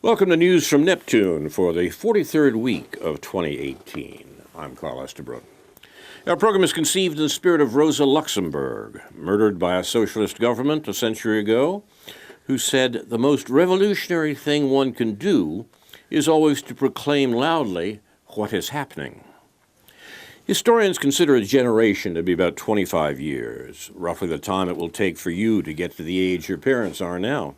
Welcome to News from Neptune for the 43rd week of 2018. I'm Carl Estabrook. Our program is conceived in the spirit of Rosa Luxemburg, murdered by a socialist government a century ago, who said the most revolutionary thing one can do is always to proclaim loudly what is happening. Historians consider a generation to be about 25 years, roughly the time it will take for you to get to the age your parents are now.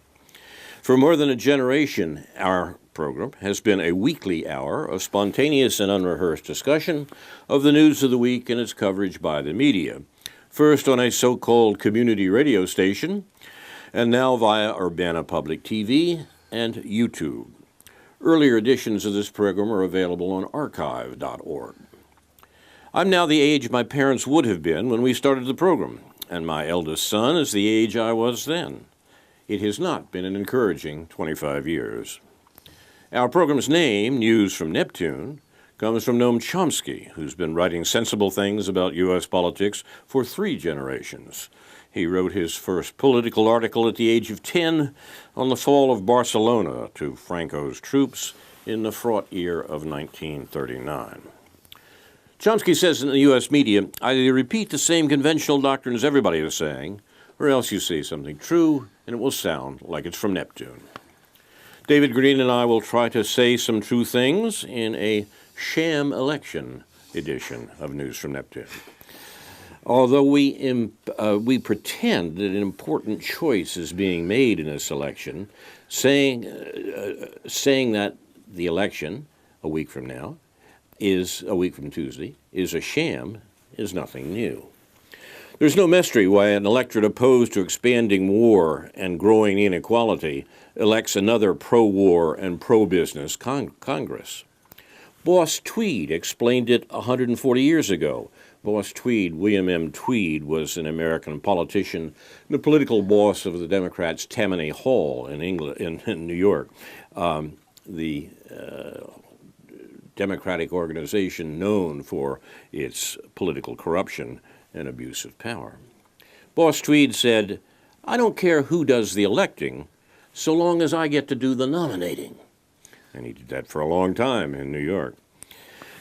For more than a generation, our program has been a weekly hour of spontaneous and unrehearsed discussion of the news of the week and its coverage by the media, first on a so-called community radio station, and now via Urbana Public TV and YouTube. Earlier editions of this program are available on archive.org. I'm now the age my parents would have been when we started the program, and my eldest son is the age I was then. It has not been an encouraging 25 years. Our program's name, News from Neptune, comes from Noam Chomsky, who's been writing sensible things about U.S. politics for 3 generations. He wrote his first political article at the age of 10 on the fall of Barcelona to Franco's troops in the fraught year of 1939. Chomsky says in the U.S. media, either you repeat the same conventional doctrines everybody is saying, or else you say something true, and it will sound like it's from Neptune. David Green and I will try to say some true things in a sham election edition of News from Neptune. Although we pretend that an important choice is being made in this election, saying that the election, a week from now, is a week from Tuesday, is a sham, is nothing new. There's no mystery why an electorate opposed to expanding war and growing inequality elects another pro-war and pro-business Congress. Boss Tweed explained it 140 years ago. Boss Tweed, William M. Tweed, was an American politician, the political boss of the Democrats' Tammany Hall in New York, the Democratic organization known for its political corruption and abuse of power. Boss Tweed said, "I don't care who does the electing, so long as I get to do the nominating." And he did that for a long time in New York.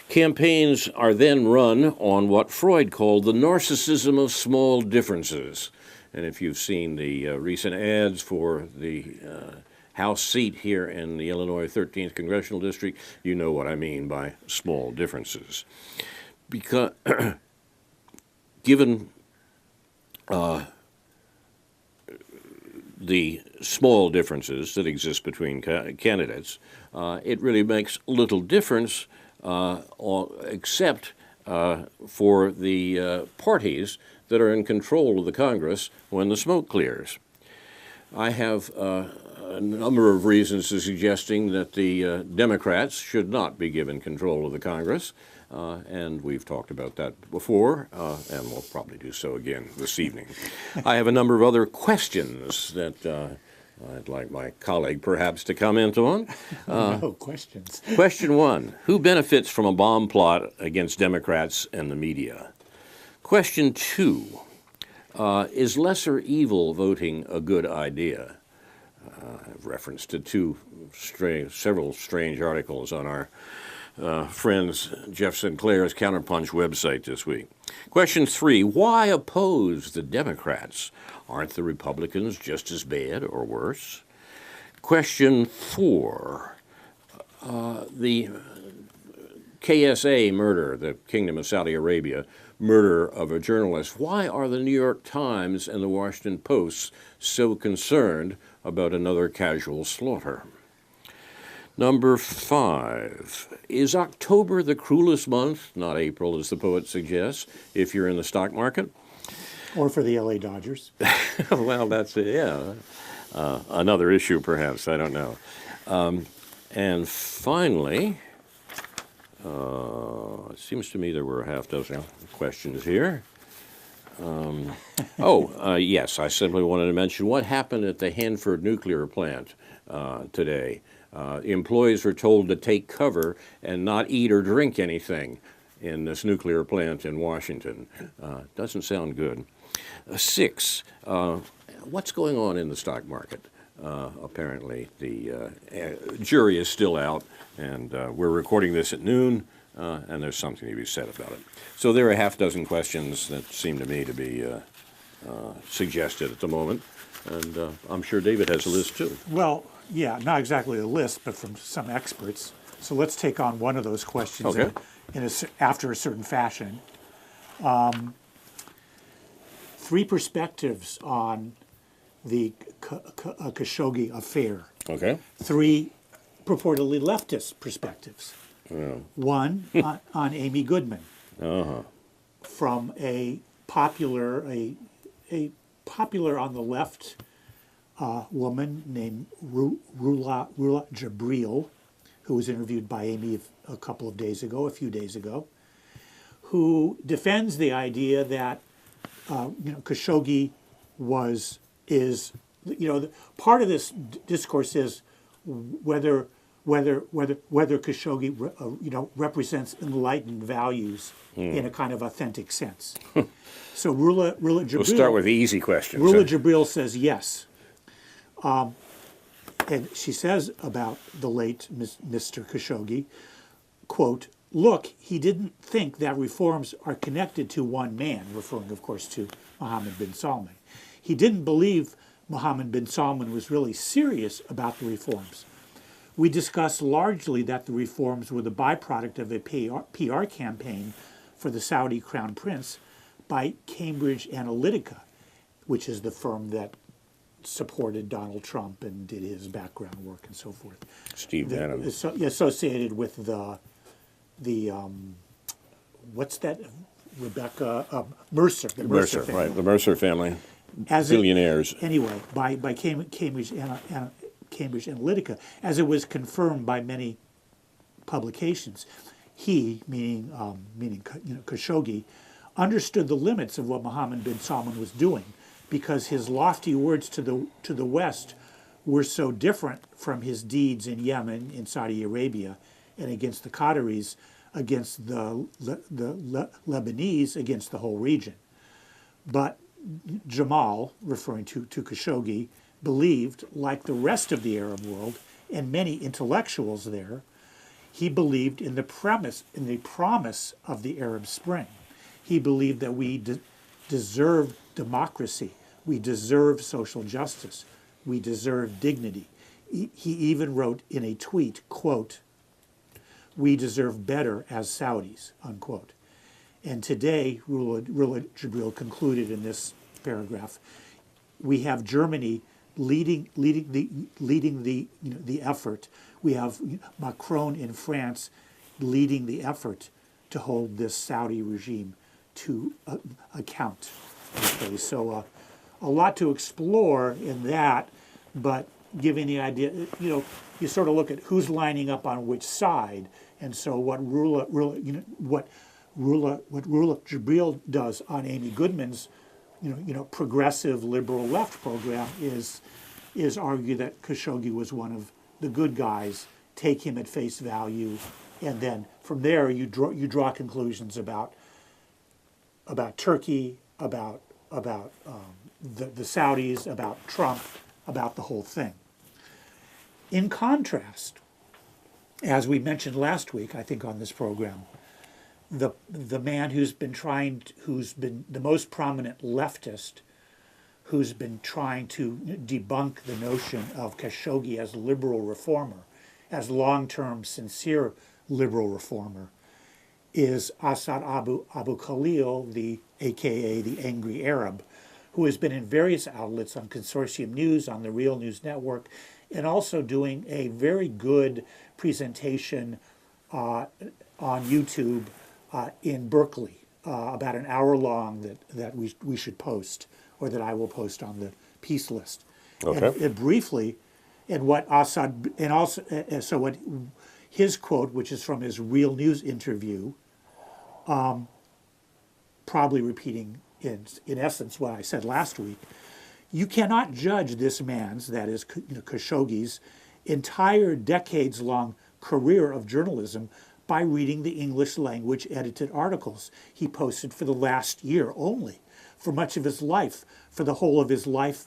Campaigns are then run on what Freud called the narcissism of small differences. And if you've seen the recent ads for the House seat here in the Illinois 13th Congressional District, you know what I mean by small differences. Because given the small differences that exist between candidates, it really makes little difference except for the parties that are in control of the Congress when the smoke clears. I have a number of reasons for suggesting that the Democrats should not be given control of the Congress. And we've talked about that before, and we'll probably do so again this evening. I have a number of other questions that I'd like my colleague perhaps to comment on. No questions. Question 1, who benefits from a bomb plot against Democrats and the media? Question 2, is lesser evil voting a good idea? I've referenced to several strange articles on our friends Jeff Sinclair's Counterpunch website this week. Question 3, why oppose the Democrats? Aren't the Republicans just as bad or worse? Question 4, the KSA murder, the Kingdom of Saudi Arabia murder of a journalist. Why are the New York Times and the Washington Post so concerned about another casual slaughter? Number 5, is October the cruelest month? Not April, as the poet suggests, if you're in the stock market. Or for the LA Dodgers. Well, that's it, yeah. Another issue, perhaps, I don't know. And finally, it seems to me there were a half dozen questions here. Yes, I simply wanted to mention what happened at the Hanford nuclear plant today. Employees were told to take cover and not eat or drink anything in this nuclear plant in Washington. Doesn't sound good. 6, what's going on in the stock market? Apparently, the jury is still out, and we're recording this at noon, and there's something to be said about it. So there are a half dozen questions that seem to me to be suggested at the moment, and I'm sure David has a list too. Well, yeah, not exactly a list, but from some experts. So let's take on one of those questions Okay. after a certain fashion. Three perspectives on the Khashoggi affair. Okay. Three purportedly leftist perspectives. Yeah. One on Amy Goodman, Uh-huh. from a popular on the left woman named Rula Jabril, who was interviewed by Amy a few days ago, who defends the idea that Khashoggi part of this discourse is whether Khashoggi represents enlightened values in a kind of authentic sense. So Rula Jabril. We'll start with the easy questions. Rula Jabril says yes. And she says about the late Mr. Khashoggi, quote, "Look, he didn't think that reforms are connected to one man," referring, of course, to Mohammed bin Salman. He didn't believe Mohammed bin Salman was really serious about the reforms. We discussed largely that the reforms were the byproduct of a PR campaign for the Saudi Crown Prince by Cambridge Analytica, which is the firm that supported Donald Trump and did his background work and so forth. Steve Bannon. Associated with the what's that? Rebecca Mercer. The Mercer, family. right. The Mercer family. As Billionaires. Anyway, by Cambridge Analytica, as it was confirmed by many publications, he, meaning Khashoggi, understood the limits of what Mohammed bin Salman was doing, because his lofty words to the West were so different from his deeds in Yemen, in Saudi Arabia, and against the Qataris, against the Lebanese, against the whole region. But Jamal, referring to Khashoggi, believed, like the rest of the Arab world and many intellectuals there, he believed in the promise of the Arab Spring. He believed that we deserve democracy, we deserve social justice, we deserve dignity. He even wrote in a tweet, quote, "We deserve better as Saudis," unquote. And today, Rula Jabril concluded in this paragraph, we have Germany leading the effort. We have Macron in France leading the effort to hold this Saudi regime to account. Okay, so a lot to explore in that, but giving the idea, you sort of look at who's lining up on which side, and so what Rula Jabril does on Amy Goodman's, progressive liberal left program is argue that Khashoggi was one of the good guys, take him at face value, and then from there you draw conclusions about Turkey, about the Saudis, about Trump, about the whole thing. In contrast, as we mentioned last week, I think on this program, the man who's been the most prominent leftist, who's been trying to debunk the notion of Khashoggi as liberal reformer, as long-term sincere liberal reformer, is Asad Abu Khalil, aka the Angry Arab, who has been in various outlets on Consortium News, on the Real News Network, and also doing a very good presentation on YouTube in Berkeley, about an hour long, that we should post, or that I will post on the piece list. Okay. And briefly, and what Assad, and also, so what his quote, which is from his Real News interview, probably repeating in essence what I said last week, you cannot judge this man's, that is Khashoggi's, entire decades-long career of journalism by reading the English language edited articles he posted for the last year only. For much of his life, for the whole of his life,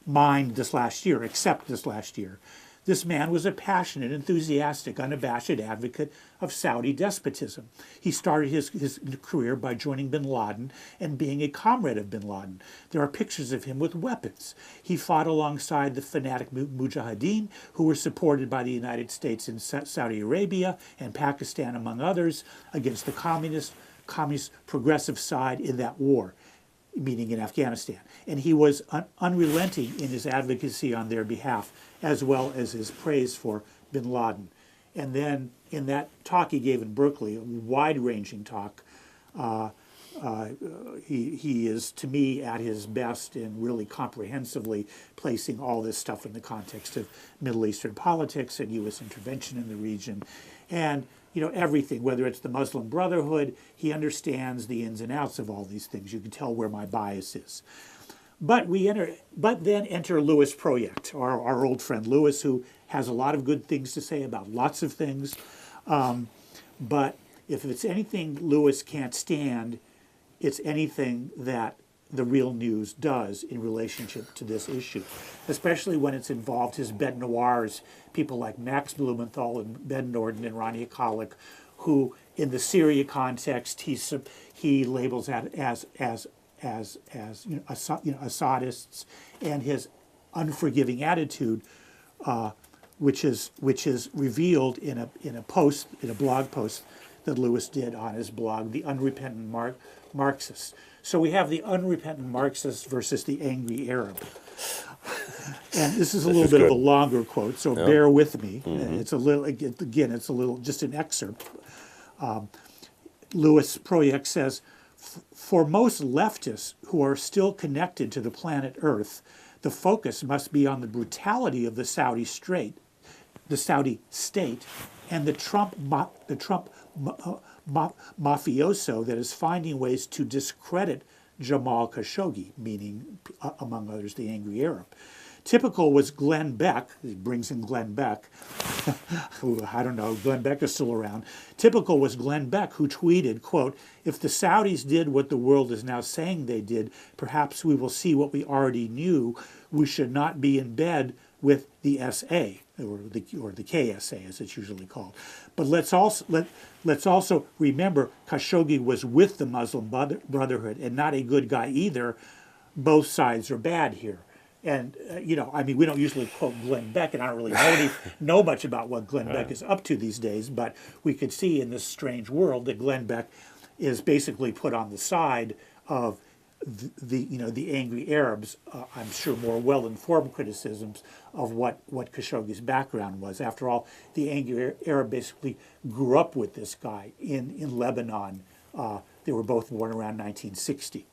mind this last year, except this last year. This man was a passionate, enthusiastic, unabashed advocate of Saudi despotism. He started his career by joining bin Laden and being a comrade of bin Laden. There are pictures of him with weapons. He fought alongside the fanatic mujahideen, who were supported by the United States and Saudi Arabia and Pakistan, among others, against the communist progressive side in that war, meaning in Afghanistan. And he was unrelenting in his advocacy on their behalf, as well as his praise for bin Laden. And then in that talk he gave in Berkeley, a wide-ranging talk, he is, to me, at his best in really comprehensively placing all this stuff in the context of Middle Eastern politics and U.S. intervention in the region. And everything, whether it's the Muslim Brotherhood, he understands the ins and outs of all these things. You can tell where my bias is. But then enter Louis Project, our old friend Louis, who has a lot of good things to say about lots of things. But if it's anything Louis can't stand, it's anything that the Real News does in relationship to this issue, especially when it's involved his bête noirs, people like Max Blumenthal and Ben Norden and Ronnie Akalik, who in the Syria context he labels as Assadists, and his unforgiving attitude, which is revealed in a blog post that Louis did on his blog, The Unrepentant Marxists. So we have the unrepentant Marxist versus the angry Arab. And this is a little bit of a longer quote, so bear with me. It's a little, again, it's a little, just an excerpt. Louis Project says, for most leftists who are still connected to the planet Earth, the focus must be on the brutality of the Saudi state, and the Trump mafioso that is finding ways to discredit Jamal Khashoggi, meaning, among others, the angry Arab. Typical was Glenn Beck. He brings in Glenn Beck. I don't know, Glenn Beck is still around. Typical was Glenn Beck, who tweeted, quote, if the Saudis did what the world is now saying they did, perhaps we will see what we already knew. We should not be in bed with the SA, or the KSA, as it's usually called. But let's also remember Khashoggi was with the Muslim Brotherhood and not a good guy either. Both sides are bad here. And, we don't usually quote Glenn Beck, and I don't really know much about what Glenn Beck is up to these days, but we could see in this strange world that Glenn Beck is basically put on the side of the angry Arabs, I'm sure more well-informed criticisms of what Khashoggi's background was. After all, the angry Arab basically grew up with this guy in Lebanon. They were both born around 1960.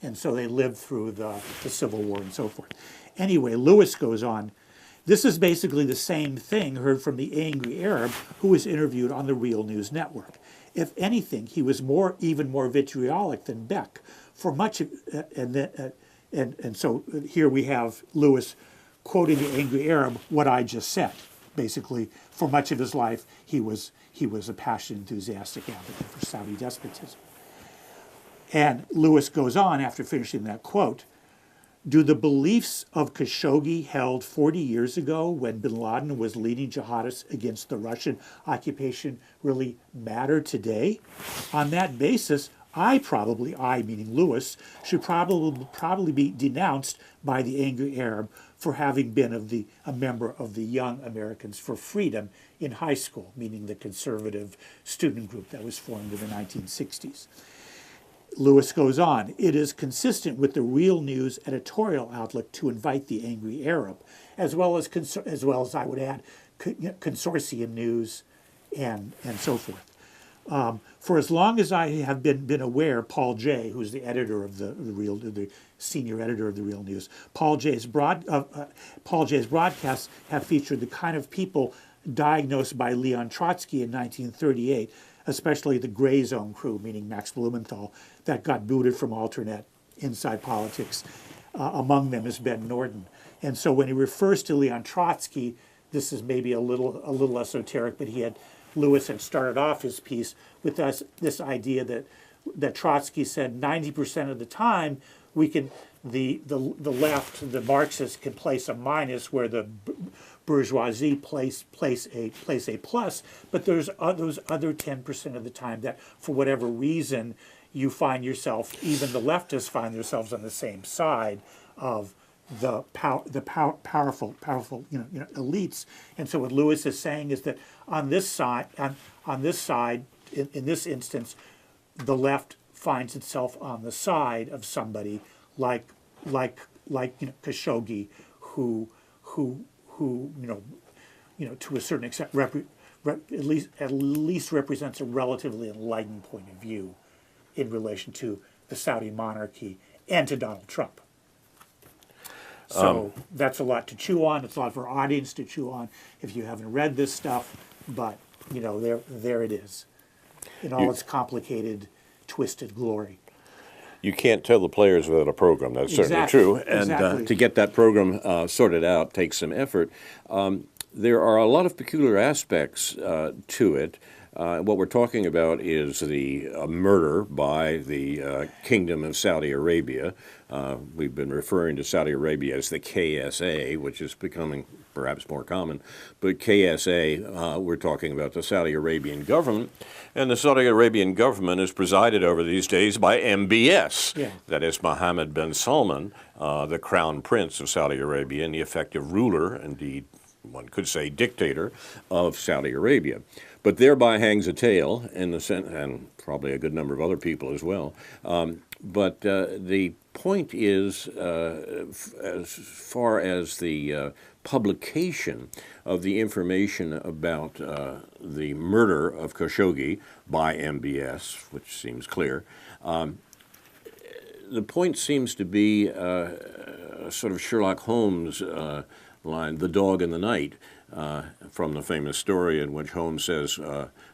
And so they lived through the Civil War and so forth. Anyway, Louis goes on. This is basically the same thing heard from the angry Arab who was interviewed on the Real News Network. If anything, he was even more vitriolic than Beck. For much of, and so here we have Louis quoting the angry Arab, what I just said. Basically, for much of his life, he was a passionate, enthusiastic advocate for Saudi despotism. And Louis goes on after finishing that quote, do the beliefs of Khashoggi held 40 years ago when bin Laden was leading jihadists against the Russian occupation really matter today? On that basis, I meaning Louis, should probably be denounced by the angry Arab for having been a member of the Young Americans for Freedom in high school, meaning the conservative student group that was formed in the 1960s. Louis goes on, it is consistent with the Real News editorial outlook to invite the angry Arab, as well as I would add, consortium news and so forth. For as long as I have been aware, Paul Jay, who's the editor of the senior editor of the Real News, Paul Jay's broadcasts have featured the kind of people diagnosed by Leon Trotsky in 1938, especially the gray zone crew, meaning Max Blumenthal, that got booted from Alternet, Inside Politics. Among them is Ben Norden. And so when he refers to Leon Trotsky, this is maybe a little esoteric, but Louis had started off his piece with this idea that Trotsky said 90% of the time we can the left, the Marxists can place a minus where the bourgeoisie place a plus, but there's those other 10% of the time that for whatever reason you find yourself, even the leftists find themselves on the same side of the powerful elites. And so what Lewis is saying is that on this side, in this instance, the left finds itself on the side of somebody like Khashoggi, who to a certain extent at least represents a relatively enlightened point of view in relation to the Saudi monarchy and to Donald Trump. So that's a lot to chew on. It's a lot for our audience to chew on if you haven't read this stuff. But there it is, in all its complicated, twisted glory. You can't tell the players without a program. That's certainly true. And to get that program sorted out takes some effort. There are a lot of peculiar aspects to it. What we're talking about is the murder by the Kingdom of Saudi Arabia. We've been referring to Saudi Arabia as the KSA, which is becoming perhaps more common. But KSA, we're talking about the Saudi Arabian government. And the Saudi Arabian government is presided over these days by MBS. Yeah. That is Mohammed bin Salman, the crown prince of Saudi Arabia and the effective ruler, indeed, one could say dictator, of Saudi Arabia. But thereby hangs a tale, in the sense, and probably a good number of other people as well. But the point is, as far as the publication of the information about the murder of Khashoggi by MBS, which seems clear, the point seems to be a sort of Sherlock Holmes line, "The dog in the night," from the famous story in which Holmes says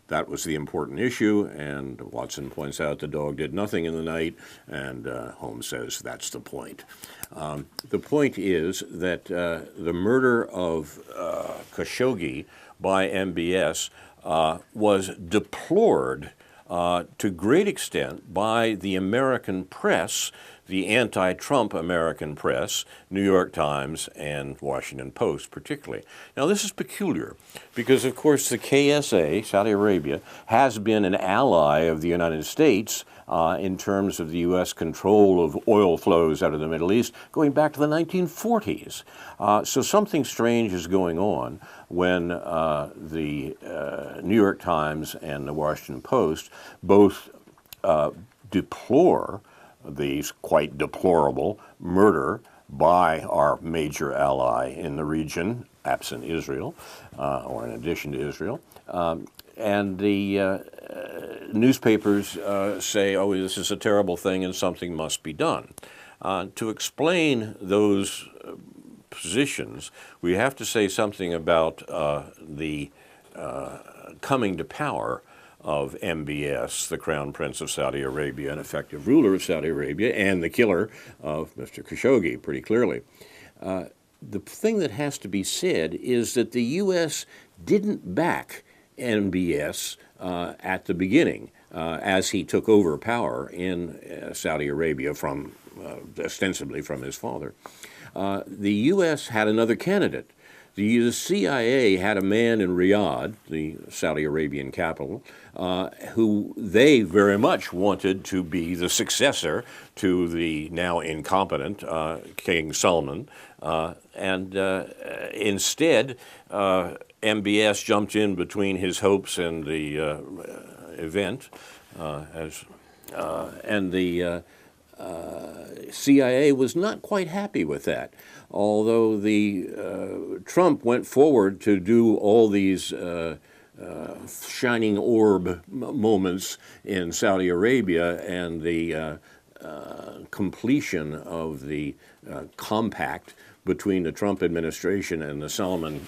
that was the important issue, and Watson points out the dog did nothing in the night, and Holmes says that's the point. The point is that the murder of Khashoggi by MBS was deplored to great extent by the American press, the anti-Trump American press, New York Times and Washington Post particularly. Now this is peculiar because, of course, the KSA, Saudi Arabia, has been an ally of the United States in terms of the U.S. control of oil flows out of the Middle East going back to the 1940s. So something strange is going on when the New York Times and the Washington Post both deplore the quite deplorable murder by our major ally in the region, absent Israel, or in addition to Israel. And the newspapers say, oh, this is a terrible thing and something must be done. To explain those positions, we have to say something about the coming to power of MBS, the Crown Prince of Saudi Arabia, an effective ruler of Saudi Arabia, and the killer of Mr. Khashoggi, pretty clearly. The thing that has to be said is that the U.S. didn't back MBS at the beginning as he took over power in Saudi Arabia from ostensibly from his father. The U.S. had another candidate. The CIA had a man in Riyadh, the Saudi Arabian capital, who they very much wanted to be the successor to the now incompetent King Salman. And instead, MBS jumped in between his hopes and the event, and the CIA was not quite happy with that. Although the Trump went forward to do all these shining orb moments in Saudi Arabia and the completion of the compact between the Trump administration and the Salman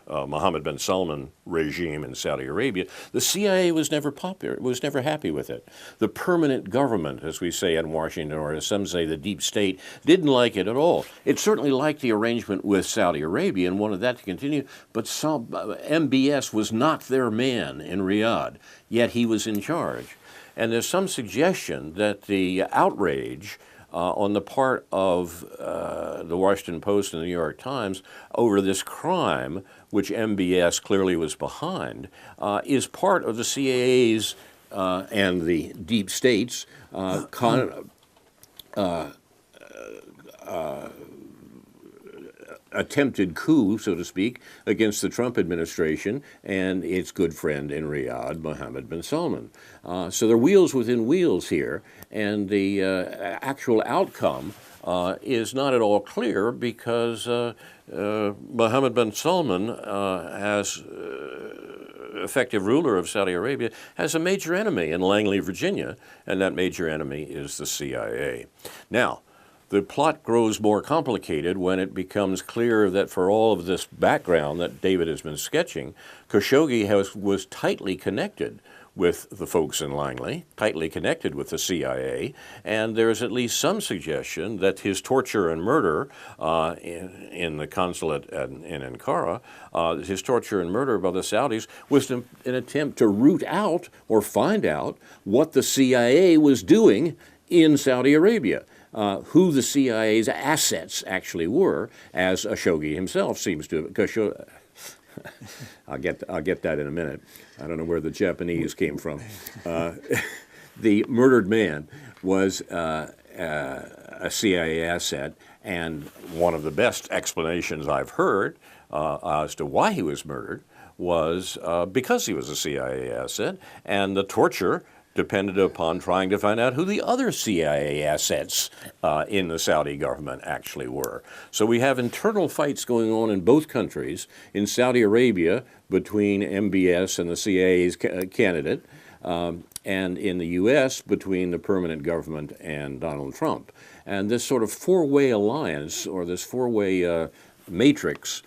Mohammed bin Salman regime in Saudi Arabia, the CIA was never popular, was never happy with it. The permanent government, as we say in Washington, or as some say the deep state, didn't like it at all. It certainly liked the arrangement with Saudi Arabia and wanted that to continue, but MBS was not their man in Riyadh, yet he was in charge. And there's some suggestion that the outrage on the part of the Washington Post and the New York Times over this crime, which MBS clearly was behind, is part of the CIA's and the deep state's attempted coup, so to speak, against the Trump administration and its good friend in Riyadh, Mohammed bin Salman. So there are wheels within wheels here, and the actual outcome is not at all clear because Mohammed bin Salman, as effective ruler of Saudi Arabia, has a major enemy in Langley, Virginia, and that major enemy is the CIA. Now, the plot grows more complicated when it becomes clear that for all of this background that David has been sketching, Khashoggi was tightly connected with the folks in Langley, tightly connected with the CIA, and there is at least some suggestion that his torture and murder in the consulate in Ankara, his torture and murder by the Saudis was an attempt to root out or find out what the CIA was doing in Saudi Arabia. Who the CIA's assets actually were, as Khashoggi himself seems to. I'll get that in a minute. I don't know where the Japanese came from. The murdered man was a CIA asset, and one of the best explanations I've heard as to why he was murdered was because he was a CIA asset, and the torture depended upon trying to find out who the other CIA assets in the Saudi government actually were. So we have internal fights going on in both countries, in Saudi Arabia between MBS and the CIA's candidate, and in the U.S. between the permanent government and Donald Trump. And this sort of four-way alliance, or this four-way matrix,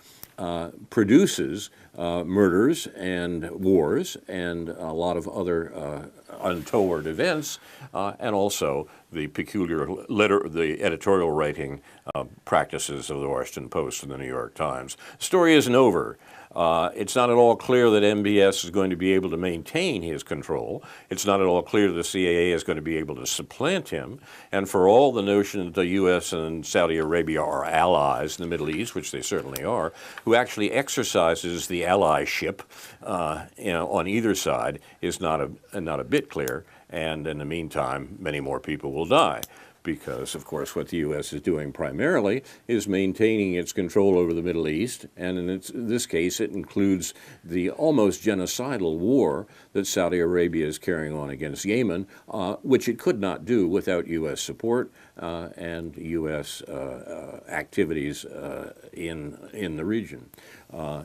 produces murders and wars and a lot of other untoward events, and also the peculiar the editorial writing practices of the Washington Post and the New York Times. The story isn't over. It's not at all clear that MBS is going to be able to maintain his control. It's not at all clear that the CIA is going to be able to supplant him. And for all the notion that the U.S. and Saudi Arabia are allies in the Middle East, which they certainly are, who actually exercises the allyship on either side is not a bit clear. And in the meantime, many more people will die. Because, of course, what the U.S. is doing primarily is maintaining its control over the Middle East, and in this case, it includes the almost genocidal war that Saudi Arabia is carrying on against Yemen, which it could not do without U.S. support and U.S. activities in the region.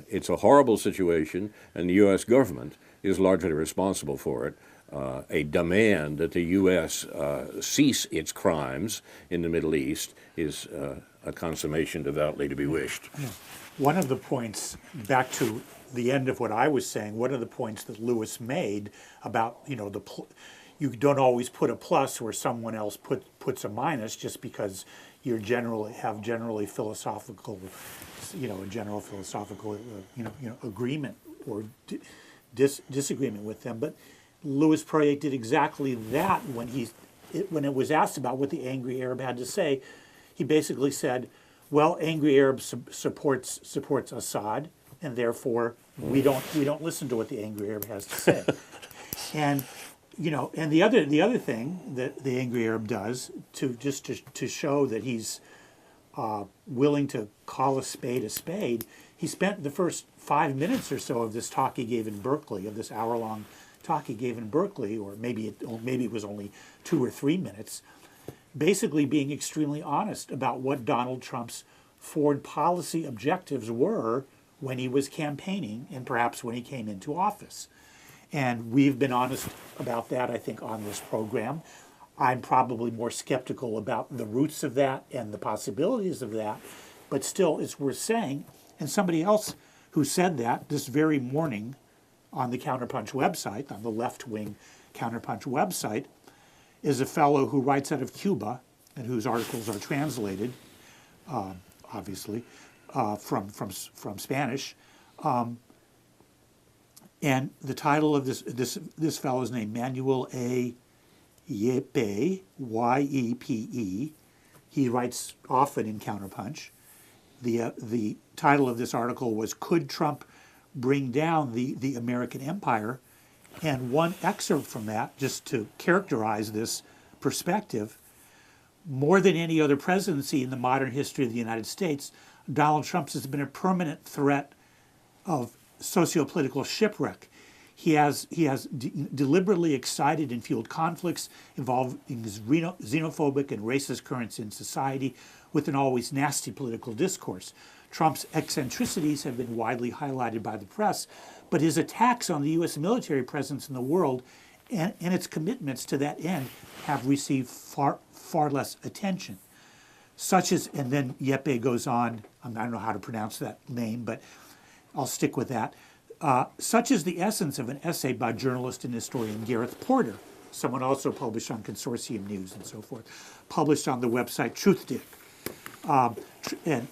It's a horrible situation, and the U.S. government is largely responsible for it. A demand that the U.S. Cease its crimes in the Middle East is a consummation devoutly to be wished. Yeah. One of the points, back to the end of what I was saying, one of the points that Lewis made about, you don't always put a plus where someone else puts a minus just because you generally philosophical, a general philosophical, agreement or disagreement with them, but Louis Poirier did exactly that when it was asked about what the Angry Arab had to say. He basically said, "Well, Angry Arab supports Assad, and therefore we don't listen to what the Angry Arab has to say." And and the other thing that the Angry Arab does to show that he's willing to call a spade, he spent the first 5 minutes or so of this talk he gave in Berkeley, of this hour-long talk he gave in Berkeley, or maybe it was only 2 or 3 minutes, basically being extremely honest about what Donald Trump's foreign policy objectives were when he was campaigning and perhaps when he came into office. And we've been honest about that, I think, on this program. I'm probably more skeptical about the roots of that and the possibilities of that, but still it's worth saying. And somebody else who said that this very morning on the Counterpunch website, on the left-wing Counterpunch website, is a fellow who writes out of Cuba and whose articles are translated, obviously, from Spanish. And the title of this fellow's name, Manuel A. Yepe, Y-E-P-E. He writes often in Counterpunch. The title of this article was "Could Trump Bring Down the American Empire?" And one excerpt from that, just to characterize this perspective: more than any other presidency in the modern history of the United States, Donald Trump has been a permanent threat of socio-political shipwreck. He has deliberately excited and fueled conflicts involving xenophobic and racist currents in society with an always nasty political discourse. Trump's eccentricities have been widely highlighted by the press, but his attacks on the U.S. military presence in the world and its commitments to that end have received far less attention. Such as, and then Yepe goes on, I don't know how to pronounce that name, but I'll stick with that. Such is the essence of an essay by journalist and historian Gareth Porter, someone also published on Consortium News and so forth, published on the website TruthDick. And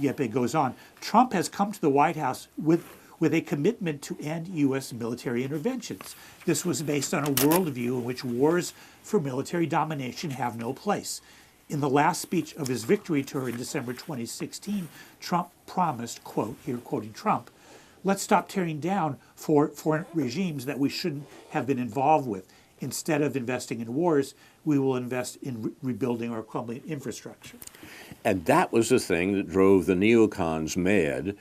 Yepe goes on. Trump has come to the White House with a commitment to end U.S. military interventions. This was based on a worldview in which wars for military domination have no place. In the last speech of his victory tour in December 2016, Trump promised, quote, here quoting Trump, "Let's stop tearing down foreign regimes that we shouldn't have been involved with. Instead of investing in wars, we will invest in rebuilding our crumbling infrastructure." And that was the thing that drove the neocons mad,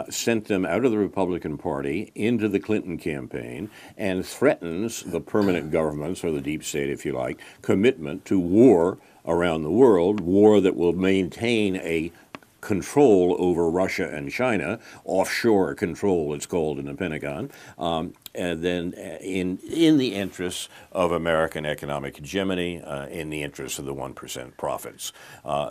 sent them out of the Republican Party into the Clinton campaign, and threatens the permanent government's, or the deep state, if you like, commitment to war around the world, war that will maintain a control over Russia and China, offshore control it's called in the Pentagon, and then in the interests of American economic hegemony, in the interests of the 1% profits.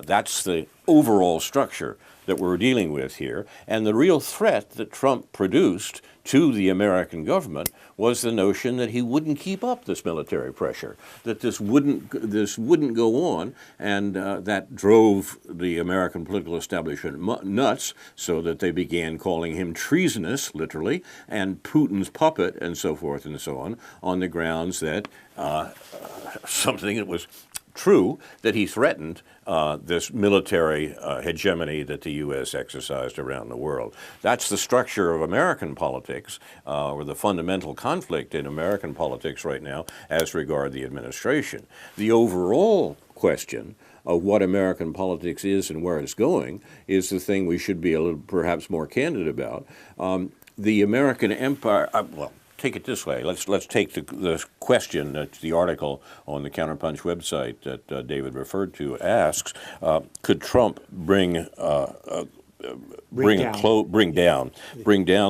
That's the overall structure that we're dealing with here. And the real threat that Trump produced to the American government was the notion that he wouldn't keep up this military pressure, that this wouldn't go on, and that drove the American political establishment nuts, so that they began calling him treasonous, literally, and Putin's puppet, and so forth and so on the grounds that something that was true, that he threatened this military hegemony that the U.S. exercised around the world. That's the structure of American politics, or the fundamental conflict in American politics right now as regard the administration. The overall question of what American politics is and where it's going is the thing we should be a little perhaps more candid about. The American empire, take it this way. Let's take the question that the article on the Counterpunch website that David referred to asks: could Trump bring down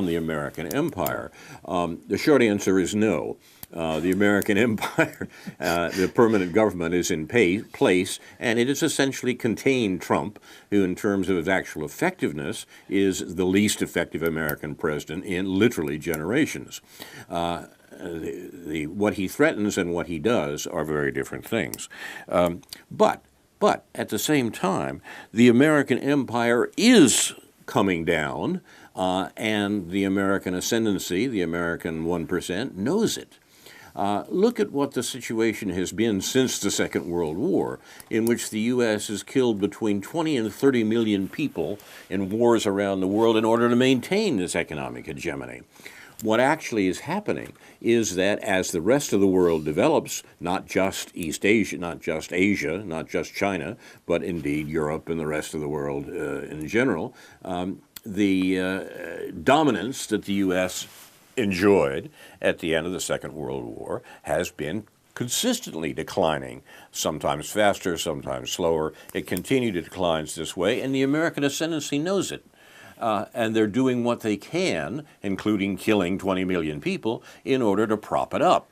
the American empire? The short answer is no. The American empire, the permanent government is in place, and it has essentially contained Trump, who in terms of his actual effectiveness is the least effective American president in literally generations. What he threatens and what he does are very different things. But at the same time, the American empire is coming down, and the American ascendancy, the American 1%, knows it. Look at what the situation has been since the Second World War, in which the U.S. has killed between 20 and 30 million people in wars around the world in order to maintain this economic hegemony. What actually is happening is that as the rest of the world develops, not just East Asia, not just Asia, not just China, but indeed Europe and the rest of the world in general, the dominance that the U.S. enjoyed at the end of the Second World War has been consistently declining, sometimes faster, sometimes slower. It continued to decline this way, and the American ascendancy knows it. And they're doing what they can, including killing 20 million people, in order to prop it up.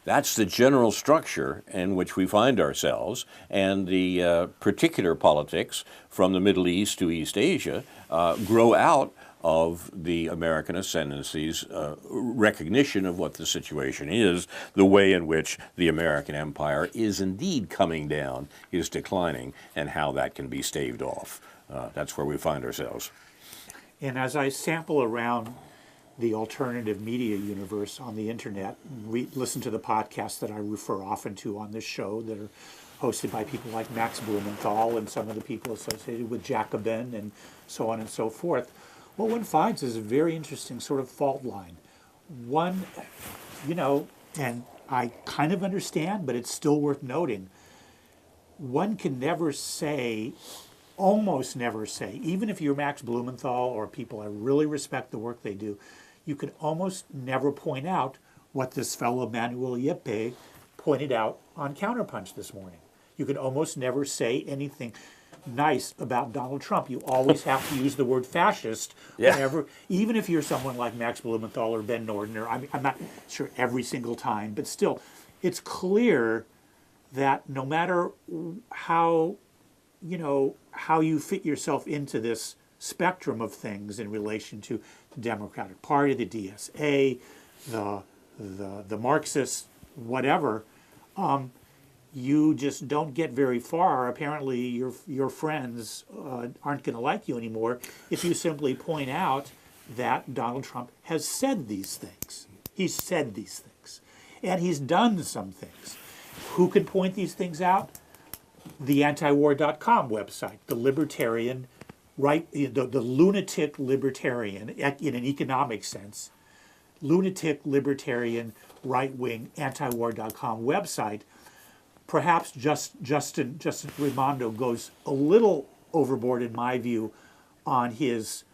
That's the general structure in which we find ourselves, and the particular politics from the Middle East to East Asia grow out of the American ascendancy's recognition of what the situation is, the way in which the American empire is indeed coming down, is declining, and how that can be staved off. That's where we find ourselves. And as I sample around the alternative media universe on the internet, listen to the podcasts that I refer often to on this show that are hosted by people like Max Blumenthal and some of the people associated with Jacobin and so on and so forth, what one finds is a very interesting sort of fault line. One, and I kind of understand, but it's still worth noting, one can never say, almost never say, even if you're Max Blumenthal or people I really respect the work they do, you can almost never point out what this fellow Manuel Yeppe pointed out on Counterpunch this morning. You can almost never say anything nice about Donald Trump. You always have to use the word fascist whenever, even if you're someone like Max Blumenthal or Ben Norden, or I'm not sure every single time, but still, it's clear that no matter how you fit yourself into this spectrum of things in relation to the Democratic Party, the DSA, the Marxists, whatever, you just don't get very far. Apparently, your friends aren't going to like you anymore if you simply point out that Donald Trump has said these things. He's said these things, and he's done some things. Who can point these things out? The antiwar.com website, the libertarian, the lunatic libertarian in an economic sense, lunatic libertarian right-wing antiwar.com website. Perhaps Justin Raimondo goes a little overboard, in my view, on his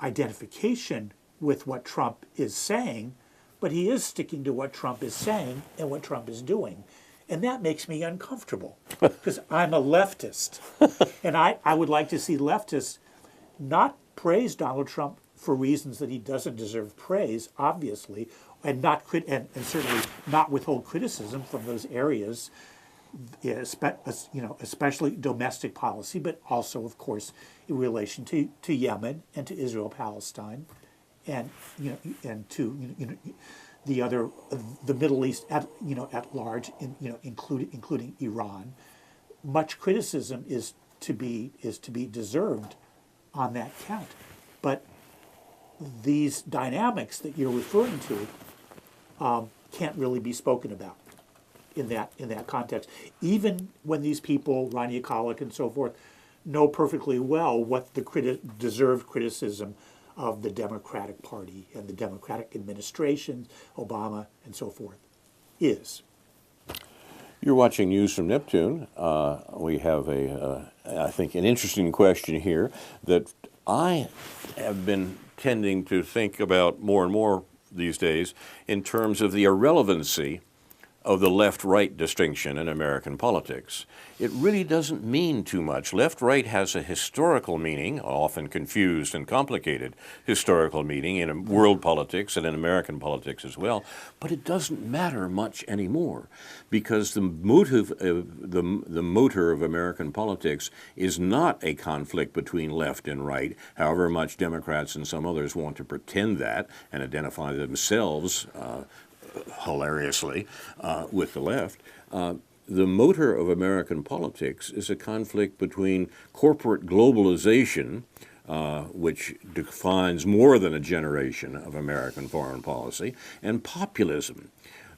identification with what Trump is saying, but he is sticking to what Trump is saying and what Trump is doing. And that makes me uncomfortable because I'm a leftist. And I would like to see leftists not praise Donald Trump for reasons that he doesn't deserve praise, obviously, and certainly not withhold criticism from those areas, especially domestic policy, but also, of course, in relation to Yemen and to Israel-Palestine, and to the Middle East at large, including Iran. Much criticism is to be deserved on that count, but these dynamics that you're referring to can't really be spoken about in that context. Even when these people, Rania Khalek and so forth, know perfectly well what the deserved criticism of the Democratic Party and the Democratic administration, Obama and so forth, is. You're watching News from Neptune. We have I think, an interesting question here that I have been tending to think about more and more these days in terms of the irrelevancy of the left-right distinction in American politics. It really doesn't mean too much. Left-right has a historical meaning, often confused and complicated historical meaning in world politics and in American politics as well, but it doesn't matter much anymore because the motor of American politics is not a conflict between left and right, however much Democrats and some others want to pretend that and identify themselves hilariously with the left. The motor of American politics is a conflict between corporate globalization, which defines more than a generation of American foreign policy, and populism.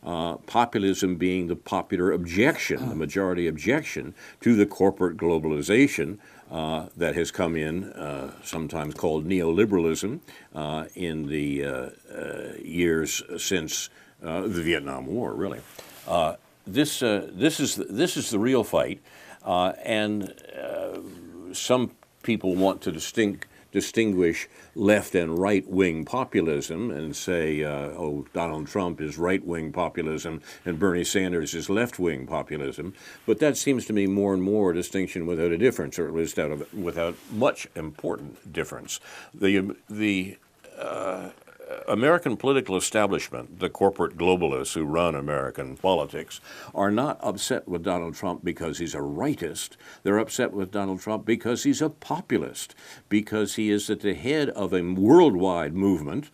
Populism being the popular objection, the majority objection to the corporate globalization that has come in, sometimes called neoliberalism, in the years since the Vietnam War, really. This is the real fight, and some people want to distinguish left and right-wing populism and say, Donald Trump is right-wing populism and Bernie Sanders is left-wing populism. But that seems to me more and more a distinction without a difference, or at least without much important difference. The American political establishment, the corporate globalists who run American politics, are not upset with Donald Trump because he's a rightist. They're upset with Donald Trump because he's a populist, because he is at the head of a worldwide movement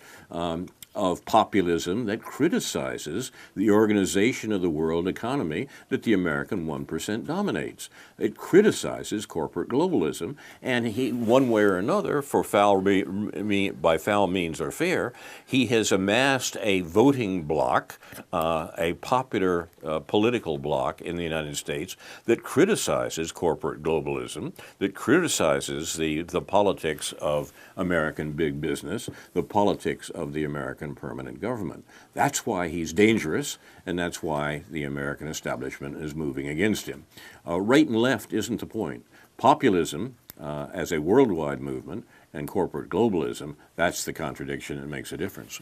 of populism that criticizes the organization of the world economy that the American 1% dominates. It criticizes corporate globalism, and he, one way or another, for by foul means or fair, he has amassed a voting bloc, a popular political bloc in the United States that criticizes corporate globalism, that criticizes the politics of American big business, the politics of the American permanent government. That's why he's dangerous, and that's why the American establishment is moving against him. Right and left isn't the point. Populism as a worldwide movement and corporate globalism, that's the contradiction that makes a difference.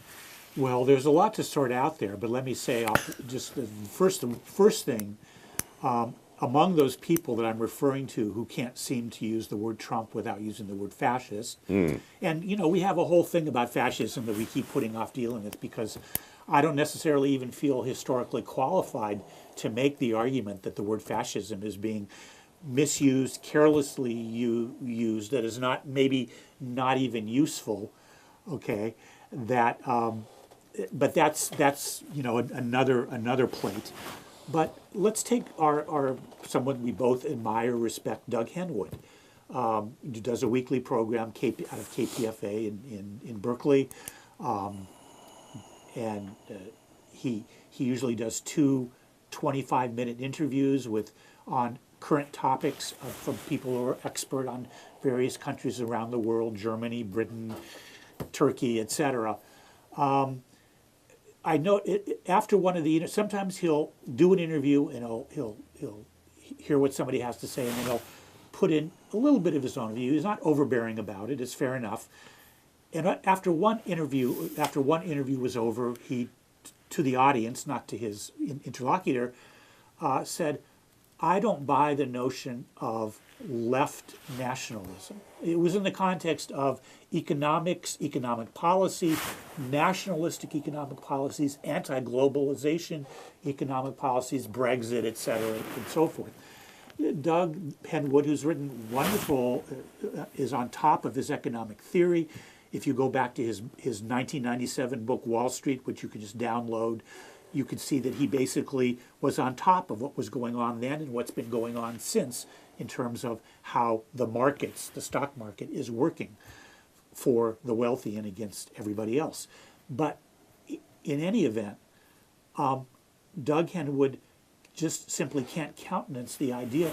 Well, there's a lot to sort out there, but let me say just the first thing, among those people that I'm referring to who can't seem to use the word Trump without using the word fascist, and we have a whole thing about fascism that we keep putting off dealing with because I don't necessarily even feel historically qualified to make the argument that the word fascism is being misused, carelessly used, that is maybe not even useful. Okay, but that's another plate. But let's take our someone we both admire, respect, Doug Henwood. He does a weekly program out of KPFA in Berkeley, and he usually does two 25-minute interviews on current topics from people who are expert on various countries around the world: Germany, Britain, Turkey, etc. I know after one of the sometimes he'll do an interview and he'll hear what somebody has to say, and then he'll put in a little bit of his own view. He's not overbearing about it; it's fair enough. And after one interview was over, he, to the audience, not to his interlocutor, said, "I don't buy the notion of left nationalism." It was in the context of economics, economic policy, nationalistic economic policies, anti-globalization economic policies, Brexit, etc., and so forth. Doug Henwood, who's written wonderful, is on top of his economic theory. If you go back to his 1997 book, Wall Street, which you can just download, you can see that he basically was on top of what was going on then and what's been going on since in terms of how the markets, the stock market, is working for the wealthy and against everybody else. But in any event, Doug Henwood just simply can't countenance the idea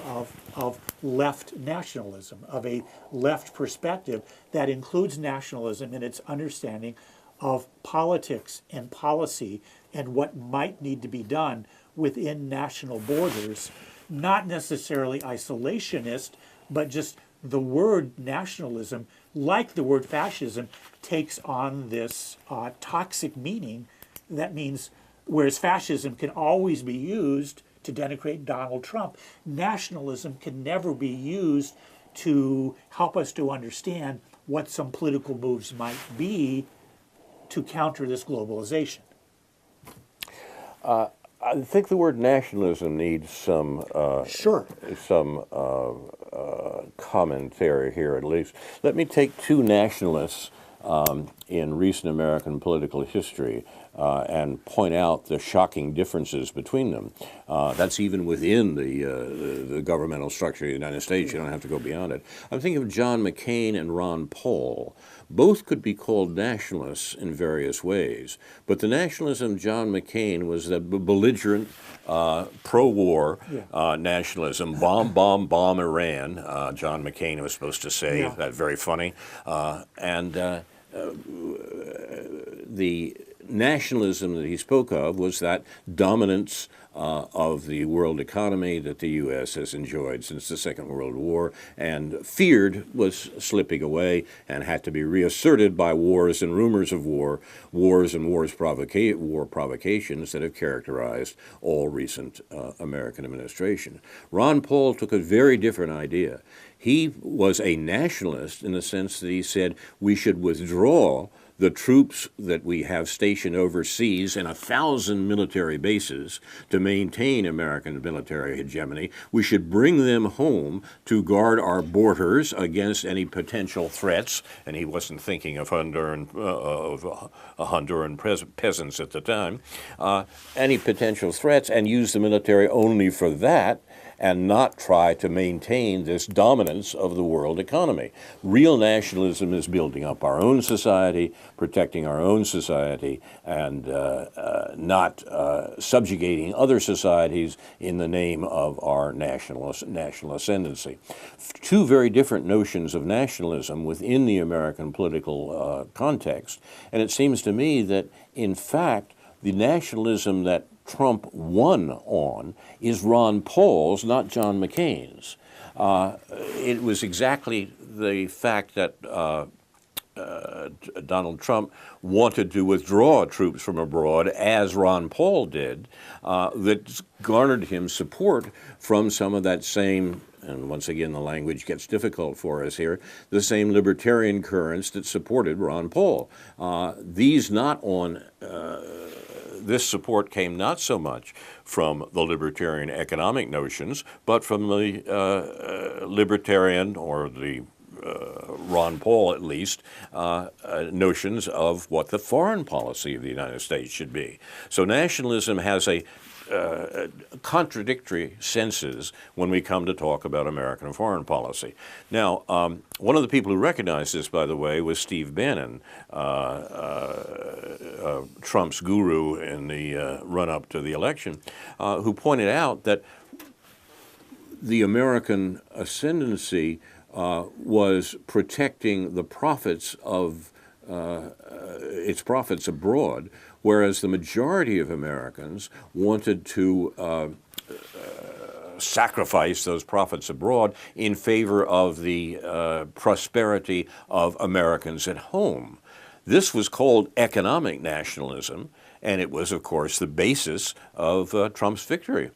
of left nationalism, of a left perspective that includes nationalism in its understanding of politics and policy and what might need to be done within national borders, not necessarily isolationist, but just the word nationalism, like the word fascism, takes on this toxic meaning that means, whereas fascism can always be used to denigrate Donald Trump, nationalism can never be used to help us to understand what some political moves might be to counter this globalization. I think the word nationalism needs some commentary here, at least. Let me take two nationalists in recent American political history and point out the shocking differences between them. That's even within the governmental structure of the United States. You don't have to go beyond it. I'm thinking of John McCain and Ron Paul. Both could be called nationalists in various ways, but the nationalism of John McCain was that belligerent, pro-war nationalism, bomb Iran. John McCain was supposed to say that, very funny. The nationalism that he spoke of was that dominance of the world economy that the U.S. has enjoyed since the Second World War and feared was slipping away and had to be reasserted by wars and rumors of wars and war provocations that have characterized all recent American administration. Ron Paul took a very different idea. He was a nationalist in the sense that he said we should withdraw the troops that we have stationed overseas in 1,000 military bases to maintain American military hegemony, we should bring them home to guard our borders against any potential threats. And he wasn't thinking of Honduran peasants at the time. Any potential threats, and use the military only for that, and not try to maintain this dominance of the world economy. Real nationalism is building up our own society, protecting our own society, and not subjugating other societies in the name of our national ascendancy. Two very different notions of nationalism within the American political context. And it seems to me that, in fact, the nationalism that Trump won on is Ron Paul's, not John McCain's. It was exactly the fact that Donald Trump wanted to withdraw troops from abroad, as Ron Paul did, that garnered him support from some of that same, and once again the language gets difficult for us here, the same libertarian currents that supported Ron Paul. This support came not so much from the libertarian economic notions, but from the libertarian, or the Ron Paul at least, notions of what the foreign policy of the United States should be. So nationalism has a contradictory senses when we come to talk about American foreign policy. Now, one of the people who recognized this, by the way, was Steve Bannon, Trump's guru in the run-up to the election, who pointed out that the American ascendancy was protecting the profits of its profits abroad, whereas the majority of Americans wanted to sacrifice those profits abroad in favor of the prosperity of Americans at home. This was called economic nationalism, and it was, of course, the basis of Trump's victory.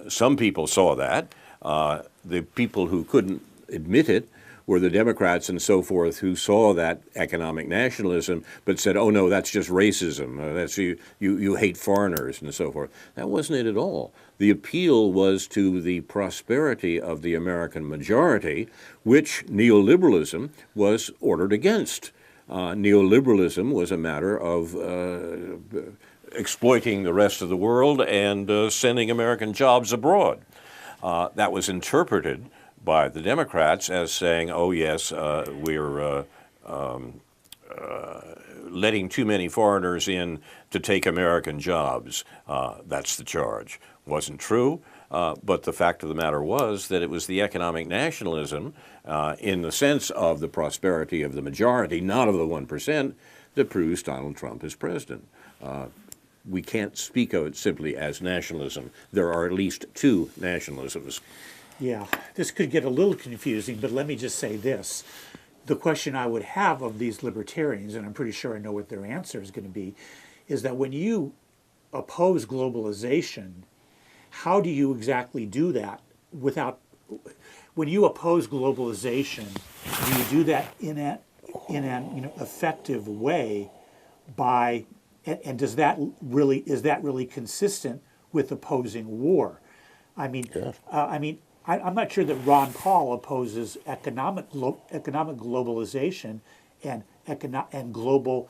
Some people saw that. The people who couldn't admit it were the Democrats and so forth, who saw that economic nationalism but said, oh no, that's just racism, that's you hate foreigners and so forth. That wasn't it at all. The appeal was to the prosperity of the American majority, which neoliberalism was ordered against. Neoliberalism was a matter of exploiting the rest of the world and sending American jobs abroad. That was interpreted by the Democrats as saying, oh yes, we're letting too many foreigners in to take American jobs. That's the charge. Wasn't true, but the fact of the matter was that it was the economic nationalism in the sense of the prosperity of the majority, not of the 1%, that proves Donald Trump as president. We can't speak of it simply as nationalism. There are at least two nationalisms. Yeah, this could get a little confusing, but let me just say this. The question I would have of these libertarians, and I'm pretty sure I know what their answer is going to be, is that when you oppose globalization, how do you exactly do that without, when you oppose globalization, do you do that in an effective way by, and is that really consistent with opposing war? Yes. I'm not sure that Ron Paul opposes economic globalization and global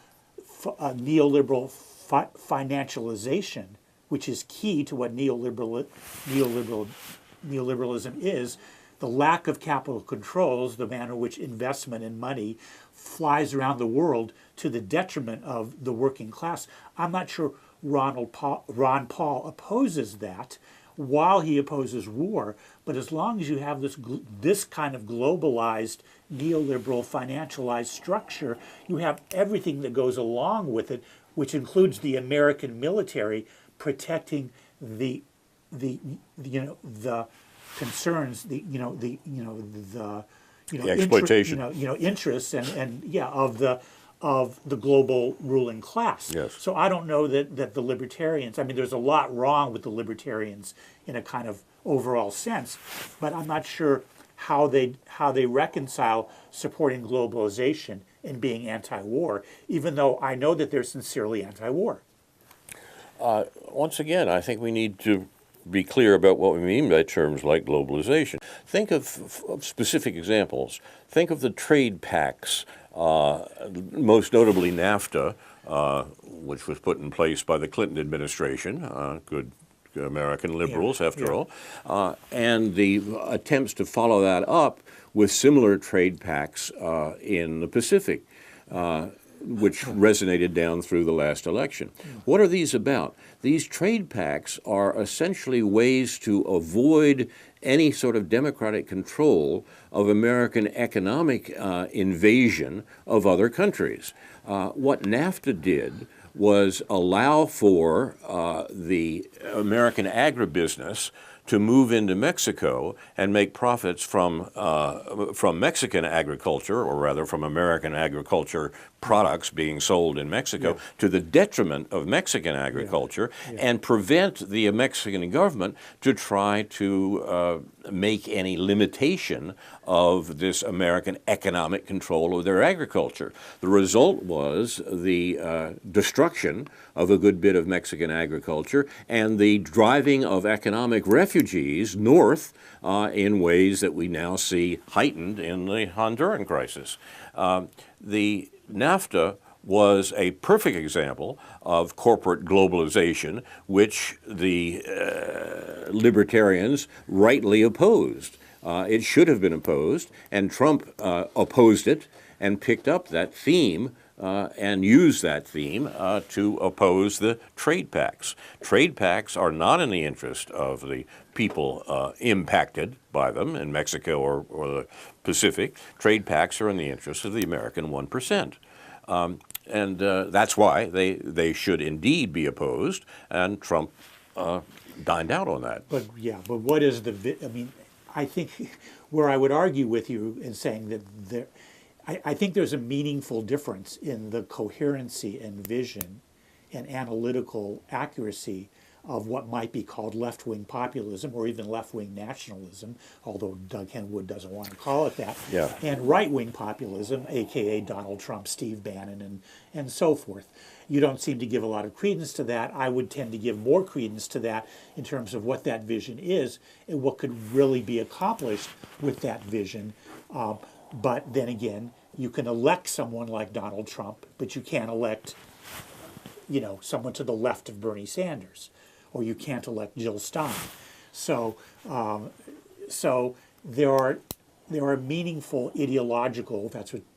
neoliberal financialization, which is key to what neoliberalism is. The lack of capital controls, the manner in which investment and money flies around the world to the detriment of the working class. I'm not sure Ron Paul opposes that, while he opposes war, but as long as you have this kind of globalized, neoliberal, financialized structure, you have everything that goes along with it, which includes the American military protecting the concerns, the exploitation, interests of the global ruling class. Yes. So I don't know that the libertarians, there's a lot wrong with the libertarians in a kind of overall sense, but I'm not sure how they reconcile supporting globalization and being anti-war, even though I know that they're sincerely anti-war. Once again, I think we need to be clear about what we mean by terms like globalization. Think of specific examples. Think of the trade pacts, most notably NAFTA, which was put in place by the Clinton administration, good American liberals after all, and the attempts to follow that up with similar trade pacts in the Pacific, which resonated down through the last election. What are these about? These trade pacts are essentially ways to avoid any sort of democratic control of American economic invasion of other countries. What NAFTA did was allow for the American agribusiness to move into Mexico and make profits from Mexican agriculture, or rather from American agriculture products being sold in Mexico, to the detriment of Mexican agriculture, and prevent the Mexican government to try to make any limitation of this American economic control of their agriculture. The result was the destruction of a good bit of Mexican agriculture and the driving of economic refugees north in ways that we now see heightened in the Honduran crisis. The NAFTA was a perfect example of corporate globalization, which the libertarians rightly opposed. It should have been opposed, and Trump opposed it and picked up that theme and used that theme to oppose the trade pacts. Trade pacts are not in the interest of the people impacted by them in Mexico or the Pacific. Trade pacts are in the interest of the American 1%. And that's why they should indeed be opposed, and Trump dined out on that. But what is I mean, I think where I would argue with you in saying that I think there's a meaningful difference in the coherency and vision and analytical accuracy of what might be called left-wing populism or even left-wing nationalism, although Doug Henwood doesn't want to call it that, and right-wing populism, a.k.a. Donald Trump, Steve Bannon, and so forth. You don't seem to give a lot of credence to that. I would tend to give more credence to that in terms of what that vision is and what could really be accomplished with that vision. But then again, you can elect someone like Donald Trump, but you can't elect, someone to the left of Bernie Sanders, or you can't elect Jill Stein. So there are meaningful ideological,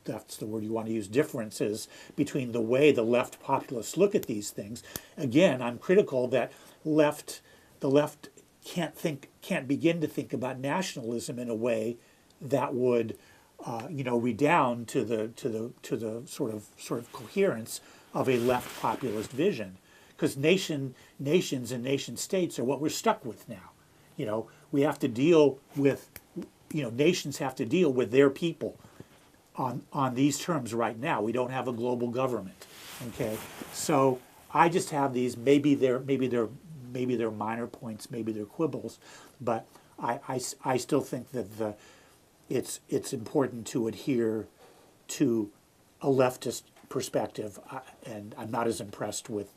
that's the word you want to use, differences between the way the left populists look at these things. Again, I'm critical that the left can't begin to think about nationalism in a way that would redound to the sort of coherence of a left populist vision, because nations and nation states are what we're stuck with now. We have to deal with, nations have to deal with their people on these terms right now. We don't have a global government. Okay, so I just have these. Maybe they're minor points. Maybe they're quibbles, but I still think that it's important to adhere to a leftist perspective, and I'm not as impressed with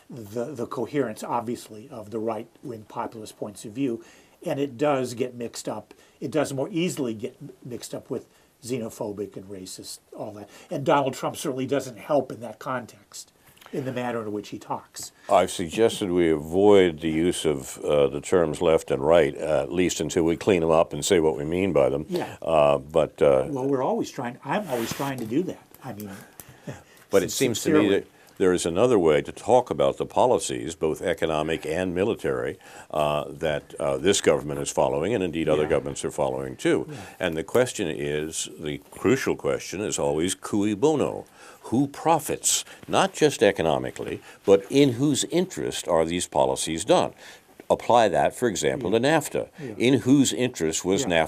the coherence, obviously, of the right-wing populist points of view, and it does get mixed up. It does more easily get mixed up with xenophobic and racist, all that. And Donald Trump certainly doesn't help in that context, in the manner in which he talks. I've suggested we avoid the use of the terms left and right, at least until we clean them up and say what we mean by them. Yeah. Well, I'm always trying to do that. I mean, but it seems to me that there is another way to talk about the policies, both economic and military, that this government is following, and indeed other governments are following too. Yeah. And the question is, the crucial question is always cui bono. Who profits, not just economically, but in whose interest are these policies done? apply that, for example, to NAFTA. In whose interest was Yeah.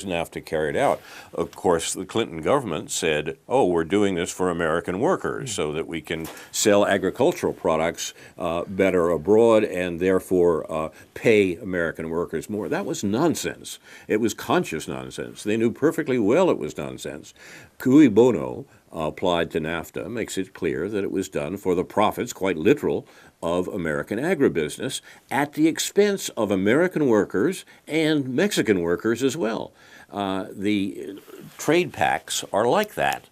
NAFTA carried out? Of course, the Clinton government said, "Oh, we're doing this for American workers, so that we can sell agricultural products better abroad, and therefore pay American workers more." That was nonsense. It was conscious nonsense. They knew perfectly well it was nonsense. Cui bono applied to NAFTA makes it clear that it was done for the profits, quite literal, of American agribusiness at the expense of American workers and Mexican workers as well. The trade pacts are like that.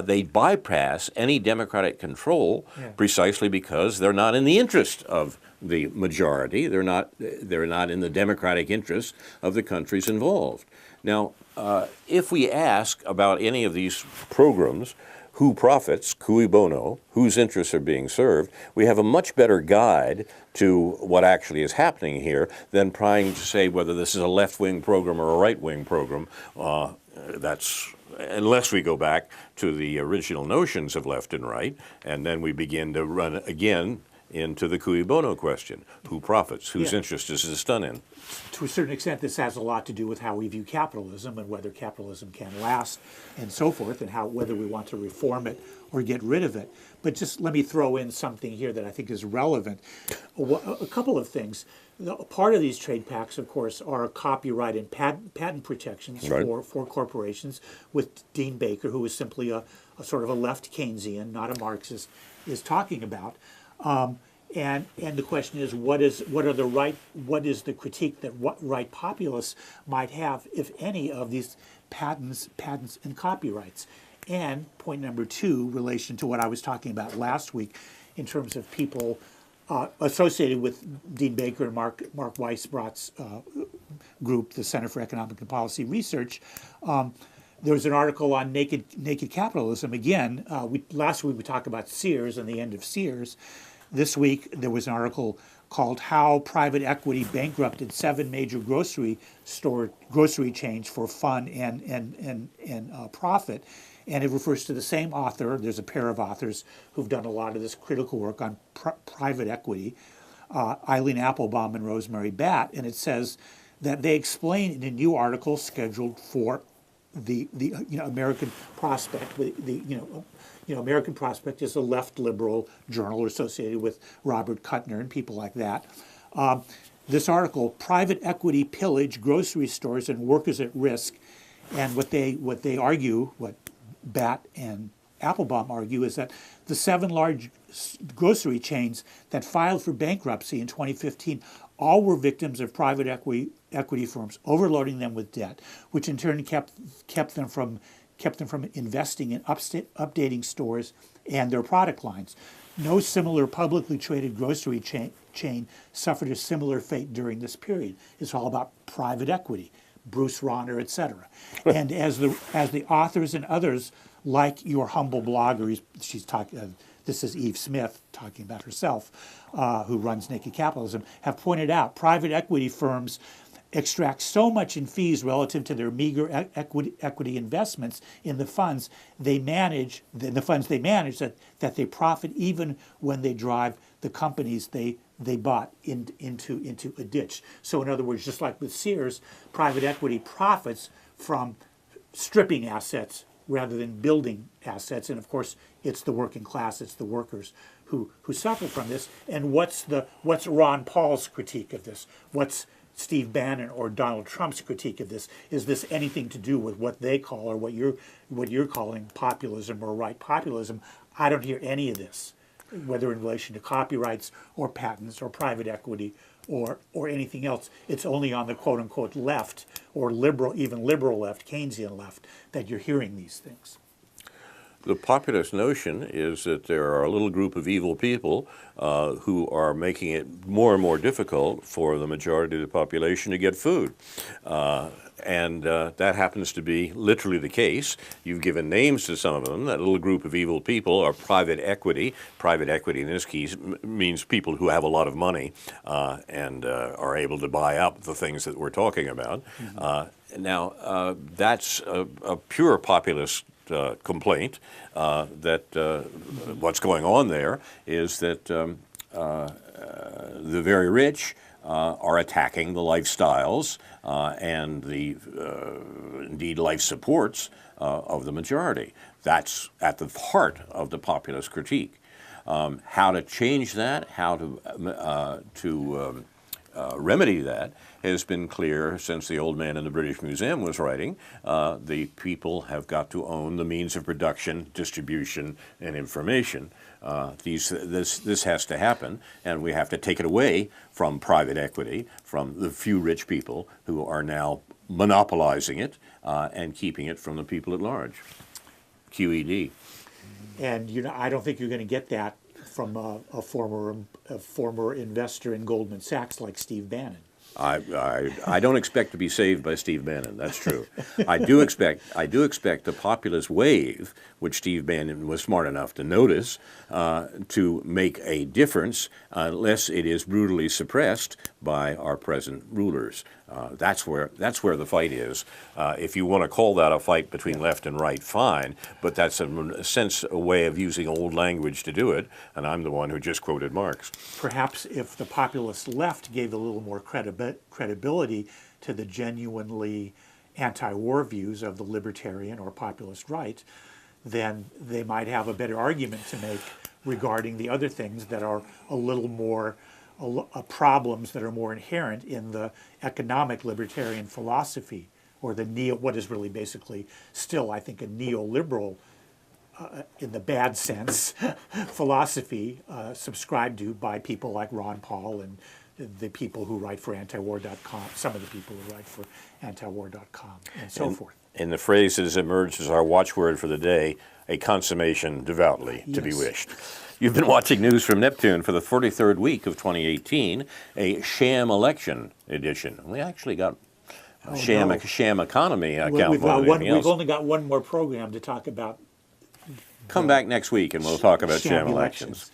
They bypass any democratic control precisely because they're not in the interest of the majority. They're not in the democratic interest of the countries involved. Now, if we ask about any of these programs, who profits, cui bono, whose interests are being served, we have a much better guide to what actually is happening here than trying to say whether this is a left-wing program or a right-wing program. Unless we go back to the original notions of left and right, and then we begin to run again into the cui bono question. Who profits? Whose interest is this done in? To a certain extent, this has a lot to do with how we view capitalism and whether capitalism can last and so forth, and whether we want to reform it or get rid of it. But just let me throw in something here that I think is relevant. A couple of things. Part of these trade pacts, of course, are copyright and patent protections for corporations, with Dean Baker, who is simply a sort of a left Keynesian, not a Marxist, is talking about. And the question is, what is the critique that right populists might have, if any, of these patents and copyrights? And point number two, relation to what I was talking about last week, in terms of people associated with Dean Baker and Mark Weisbrot's group, the Center for Economic and Policy Research. There was an article on naked capitalism. Again, last week we talked about Sears and the end of Sears. This week there was an article called "How Private Equity Bankrupted 7 Major Grocery Chains for Fun and Profit," and it refers to the same author. There's a pair of authors who've done a lot of this critical work on private equity, Eileen Applebaum and Rosemary Batt, and it says that they explain in a new article scheduled for the American Prospect. American Prospect is a left liberal journal associated with Robert Kuttner and people like that. This article, "Private Equity Pillage Grocery Stores and Workers at Risk," and what they argue, what Batt and Applebaum argue, is that the 7 large grocery chains that filed for bankruptcy in 2015 all were victims of private equity firms overloading them with debt, which in turn kept them from investing in updating stores and their product lines. No similar publicly traded grocery chain suffered a similar fate during this period. It's all about private equity, Bruce Rauner, etc. And as the authors and others, like your humble blogger, she's talking. This is Eve Smith talking about herself, who runs Naked Capitalism, have pointed out, private equity firms extract so much in fees relative to their meager equity investments in the funds they manage, that they profit even when they drive the companies they bought into a ditch. So in other words, just like with Sears, private equity profits from stripping assets rather than building assets. And of course, it's the working class, it's the workers who suffer from this. And what's Ron Paul's critique of this? What's Steve Bannon or Donald Trump's critique of this? Is this anything to do with what they call, or what you're calling, populism or right populism? I don't hear any of this, whether in relation to copyrights or patents or private equity or anything else. It's only on the quote unquote left, or liberal, even liberal left, Keynesian left, that you're hearing these things. The populist notion is that there are a little group of evil people who are making it more and more difficult for the majority of the population to get food. And that happens to be literally the case. You've given names to some of them. That little group of evil people are private equity. Private equity in this case means people who have a lot of money and are able to buy up the things that we're talking about. Mm-hmm. Now, that's a pure populist complaint that what's going on there is that the very rich are attacking the lifestyles and the indeed life supports of the majority. That's at the heart of the populist critique. How to change that, how to remedy that has been clear since the old man in the British Museum was writing. The people have got to own the means of production, distribution, and information. This has to happen, and we have to take it away from private equity, from the few rich people who are now monopolizing it and keeping it from the people at large. QED. And I don't think you're going to get that from a former investor in Goldman Sachs like Steve Bannon. I don't expect to be saved by Steve Bannon. That's true. I do expect the populist wave, which Steve Bannon was smart enough to notice, to make a difference unless it is brutally suppressed by our present rulers. That's where the fight is. If you want to call that a fight between left and right, fine. But that's a way of using old language to do it. And I'm the one who just quoted Marx. Perhaps if the populist left gave a little more credibility to the genuinely anti-war views of the libertarian or populist right, then they might have a better argument to make regarding the other things that are a little more problems that are more inherent in the economic libertarian philosophy, or the what is really basically still, I think, a neoliberal, in the bad sense, philosophy subscribed to by people like Ron Paul and the people who write for antiwar.com, some of the people who write for antiwar.com, and so forth. And the phrase that has emerged as our watchword for the day, a consummation devoutly to be wished. You've been watching News from Neptune for the 43rd week of 2018, a sham election edition. We actually got a sham economy account. We've only got one more program to talk about. Come back next week and we'll talk about sham elections.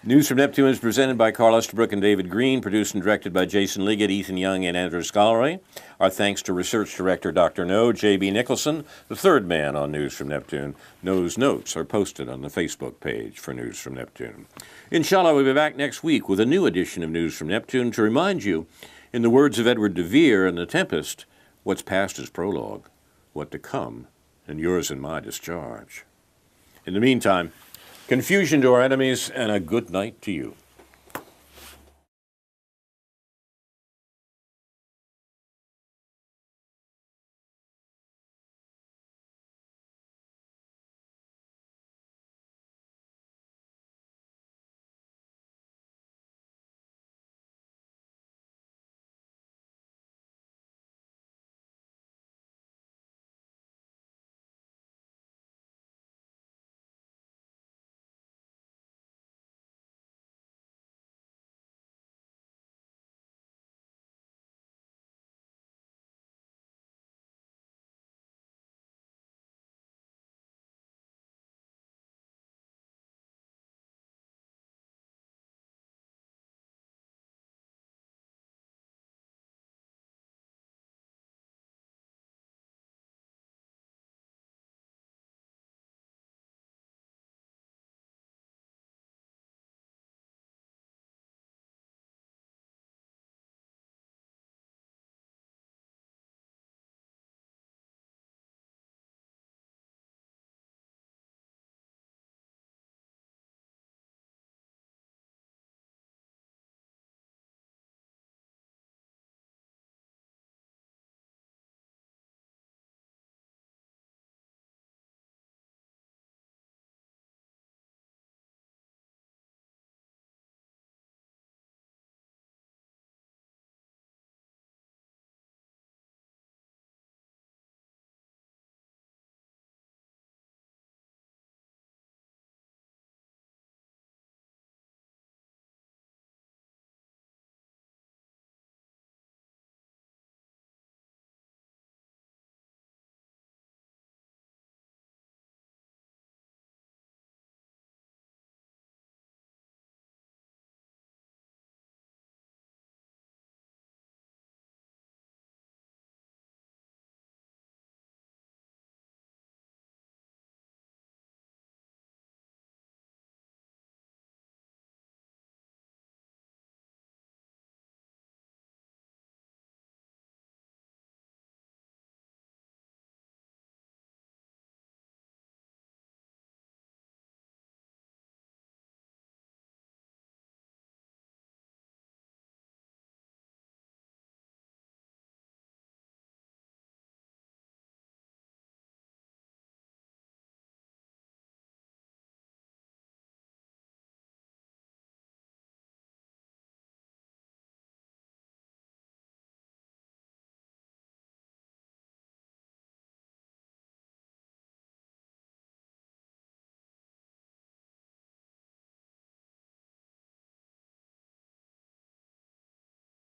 News from Neptune is presented by Carl Estabrook and David Green, produced and directed by Jason Liggett, Ethan Young, and Andrew Scollery. Our thanks to Research Director Dr. No, J.B. Nicholson, the third man on News from Neptune. No's notes are posted on the Facebook page for News from Neptune. Inshallah, we'll be back next week with a new edition of News from Neptune to remind you, in the words of Edward de Vere in The Tempest, what's past is prologue, what to come, and yours and my discharge. In the meantime, confusion to our enemies, and a good night to you.